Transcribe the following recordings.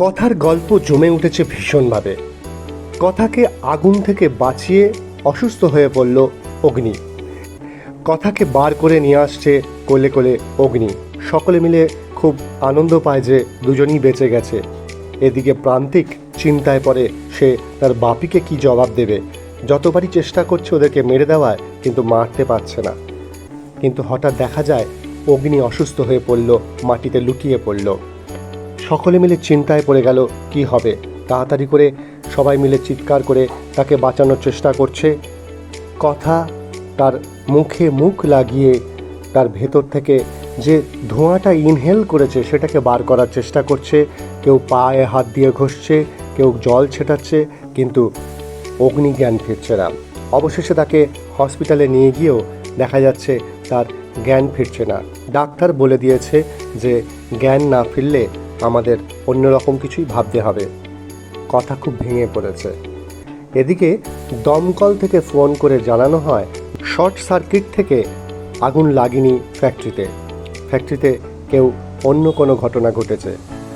কথার গল্প জমে উঠেছে ভীষণভাবে। কথাকে আগুন থেকে বাঁচিয়ে অসুস্থ হয়ে পড়ল অগ্নি। কথাকে বার করে নিয়ে আসছে কোলে কোলে অগ্নি। সকলে মিলে খুব আনন্দ পায় যে দুজনই বেঁচে গেছে। এদিকে প্রান্তিক চিন্তায় পড়ে সে তার বাপিকে কি জবাব দেবে। যতবারই চেষ্টা করছে ওদেরকে মেরে দেওয়ার, কিন্তু মারতে পারছে না। কিন্তু হঠাৎ দেখা যায় অগ্নি অসুস্থ হয়ে পড়ল, মাটিতে লুটিয়ে পড়ল। সকলে মিলে চিন্তায় পড়ে গেল কি হবে। তাড়াতাড়ি করে সবাই মিলে চিৎকার করে তাকে বাঁচানোর চেষ্টা করছে। কথা তার মুখে মুখ লাগিয়ে তার ভেতর থেকে যে ধোঁয়াটা ইনহেল করেছে সেটাকে বার করার চেষ্টা করছে। কেউ পায়ে হাত দিয়ে ঘষছে, কেউ জল ছেটাচ্ছে, কিন্তু অগ্নি জ্ঞান ফিরছে না। অবশেষে তাকে হসপিটালে নিয়ে গিয়েও দেখা যাচ্ছে তার জ্ঞান ফিরছে না। ডাক্তার বলে দিয়েছে যে জ্ঞান না ফিরলে আমাদের অন্যরকম কিছুই ভাবতে হবে। কথা খুব ভেঙে পড়েছে। এদিকে দমকল থেকে ফোন করে জানানো হয় শর্ট সার্কিট থেকে আগুন লাগেনি ফ্যাক্টরিতে কেউ অন্য কোনো ঘটনা ঘটেছে।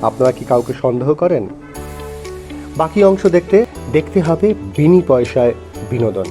আপনারা কি কাউকে সন্দেহ করেন? বাকি অংশ দেখতে হবে বিনি পয়সায় বিনোদন।